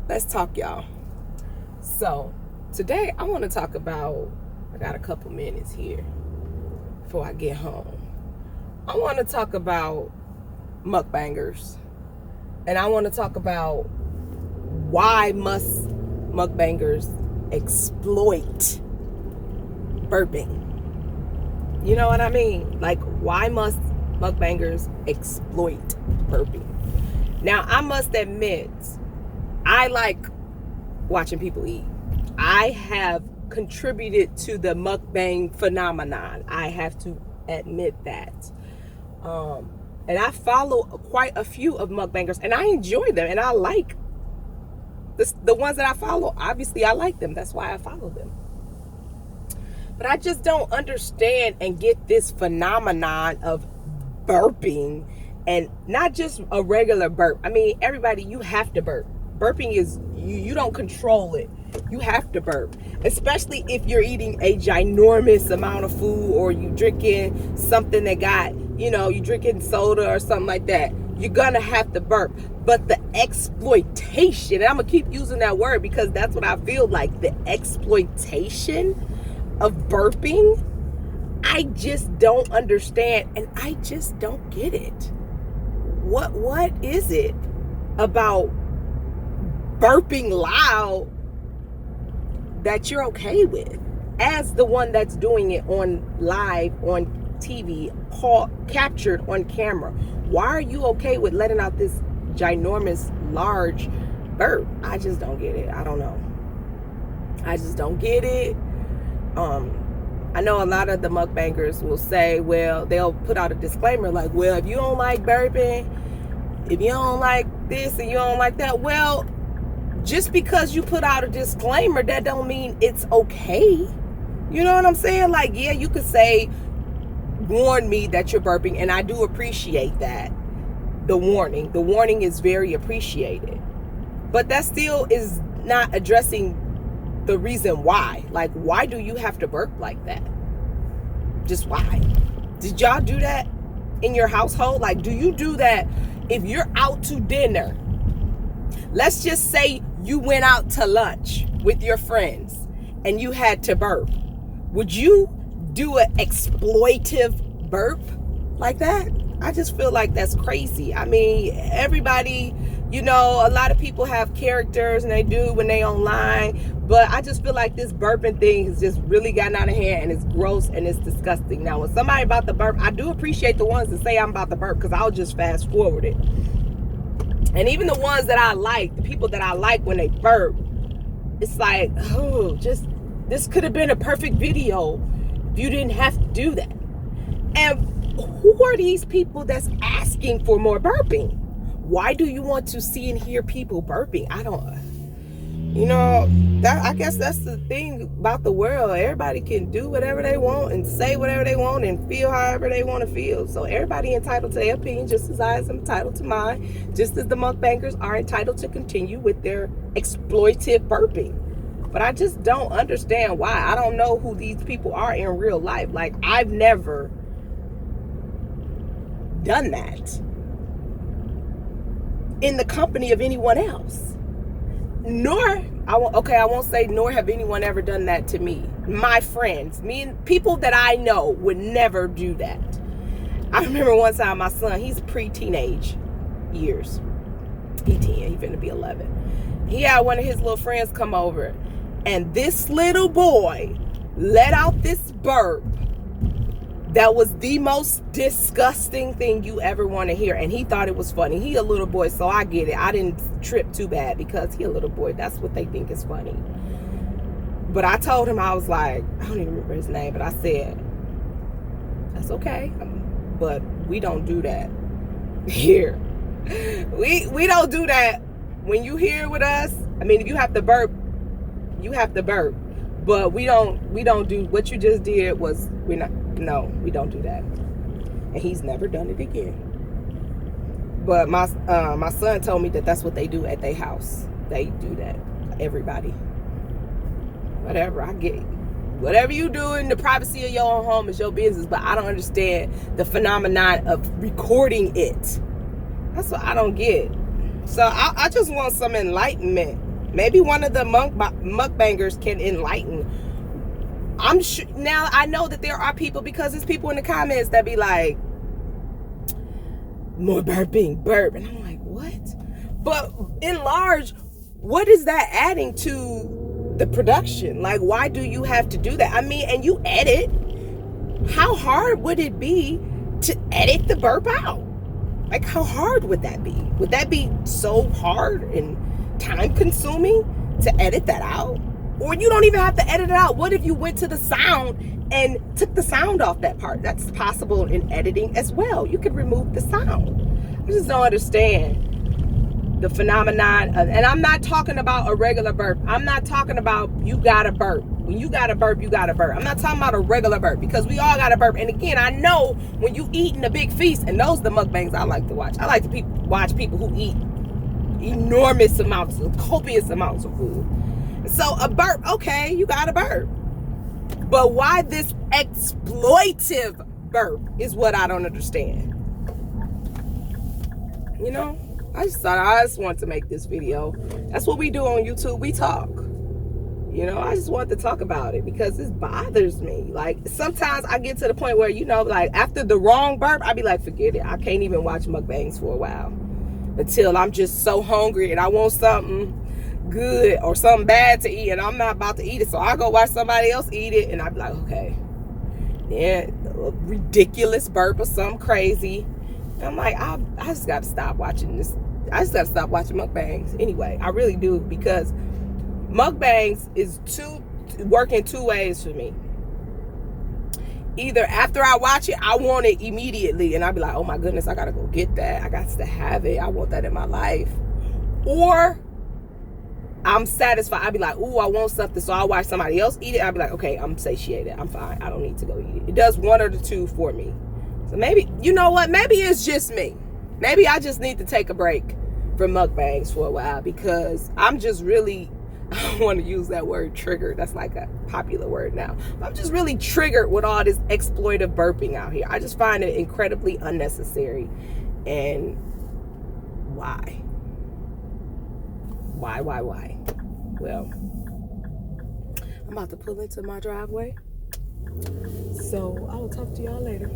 Let's talk, y'all. So, today I want to talk about, I got a couple minutes here before I get home. I want to talk about mukbangers. And I want to talk about why must mukbangers exploit burping? You know what I mean? Like, why must mukbangers exploit burping? Now, I must admit, I like watching people eat. I have contributed to the mukbang phenomenon. I have to admit that. And I follow quite a few of mukbangers, and I enjoy them, and I like the ones that I follow. Obviously, I like them. That's why I follow them. But I just don't understand and get this phenomenon of burping, and not just a regular burp. I mean, everybody, you have to burp. Burping is, you don't control it. You have to burp, especially if you're eating a ginormous amount of food, or you drinking something that got, you drinking soda or something like that. You're gonna have to burp. But the exploitation, and I'm gonna keep using that word because that's what I feel like, the exploitation of burping, I just don't understand, and I just don't get it. What is it about burping loud that you're okay with, as the one that's doing it on live, on TV, captured on camera? Why are you okay with letting out this ginormous, large burp? I just don't get it. I don't know. I just don't get it. I know a lot of the mukbangers will say, well, they'll put out a disclaimer like, well, if you don't like burping, if you don't like this and you don't like that, well, just because you put out a disclaimer, that don't mean it's okay. You know what I'm saying? Like, yeah, you could say, warn me that you're burping, and I do appreciate that. The warning is very appreciated. But that still is not addressing the reason why. Like, why do you have to burp like that? Just why? Did y'all do that in your household? Like, do you do that if you're out to dinner? Let's just say you went out to lunch with your friends and you had to burp. Would you do an exploitive burp like that? I just feel like that's crazy. I mean, everybody, a lot of people have characters, and they do when they online. But I just feel like this burping thing has just really gotten out of hand, and it's gross and it's disgusting. Now, when somebody about to burp, I do appreciate the ones that say I'm about to burp, because I'll just fast forward it. And even the ones that I like, the people that I like when they burp, it's like, oh, this could have been a perfect video if you didn't have to do that. And who are these people that's asking for more burping? Why do you want to see and hear people burping? I guess that's the thing about the world. Everybody can do whatever they want and say whatever they want and feel however they want to feel. So everybody entitled to their opinion, just as I am entitled to mine, just as the mukbangers are entitled to continue with their exploitive burping. But I just don't understand why. I don't know who these people are in real life. Like, I've never done that in the company of anyone else. I won't say nor have anyone ever done that to me. My friends, people that I know would never do that. I remember one time my son, he's pre-teenage years. He finna be 11. He had one of his little friends come over, and this little boy let out this burp that was the most disgusting thing you ever want to hear. And he thought it was funny. He a little boy, so I get it. I didn't trip too bad because he a little boy. That's what they think is funny. But I told him, I was like, I don't even remember his name, but I said, that's okay. But we don't do that here. We don't do that. When you here with us, I mean, if you have to burp, you have to burp. But we don't do what you just did. We don't do that. And he's never done it again. But my son told me that that's what they do at their house. They do that. Everybody. Whatever, I get it. Whatever you do in the privacy of your own home is your business. But I don't understand the phenomenon of recording it. That's what I don't get. So I just want some enlightenment Maybe one of the mukbangers can enlighten. I'm sure now. I know that there are people, because there's people in the comments that be like, more burping, burp, and I'm like, what? But in large, what is that adding to the production? Like, why do you have to do that? I mean, and you edit. How hard would it be to edit the burp out? Like, how hard would that be? Would that be so hard and time consuming to edit that out? Or you don't even have to edit it out. What if you went to the sound and took the sound off that part? That's possible in editing as well. You could remove the sound. I just don't understand the phenomenon of, and I'm not talking about a regular burp. I'm not talking about you gotta burp. When you gotta burp, you gotta burp. I'm not talking about a regular burp, because we all gotta burp. And again, I know when you eating a big feast, and those are the mukbangs I like to watch. I like to watch people who eat enormous amounts of, copious amounts of food. So a burp, okay, you gotta burp. But why this exploitive burp is what I don't understand. You know, I just want to make this video. That's what we do on YouTube. We talk. You know, I just want to talk about it because this bothers me. Like, sometimes I get to the point where, you know, like after the wrong burp, I be like, forget it. I can't even watch mukbangs for a while until I'm just so hungry and I want something good or something bad to eat and I'm not about to eat it. So I go watch somebody else eat it and I be like, okay, yeah, a ridiculous burp or something crazy. And I'm like, I just got to stop watching this. I just got to stop watching mukbangs anyway. I really do, because mukbangs is working two ways for me. Either after I watch it, I want it immediately and I'll be like, oh my goodness, I gotta go get that. I got to have it. I want that in my life. Or I'm satisfied. I'll be like, ooh, I want something, so I'll watch somebody else eat it. I'll be like, okay, I'm satiated. I'm fine. I don't need to go eat it. It does one or the two for me. So maybe, you know what? Maybe it's just me. Maybe I just need to take a break from mukbangs for a while, because I'm just really, I don't want to use that word triggered. That's like a popular word now. I'm just really triggered with all this exploitive burping out here. I just find it incredibly unnecessary. And why? Why? Well, I'm about to pull into my driveway. So I will talk to y'all later.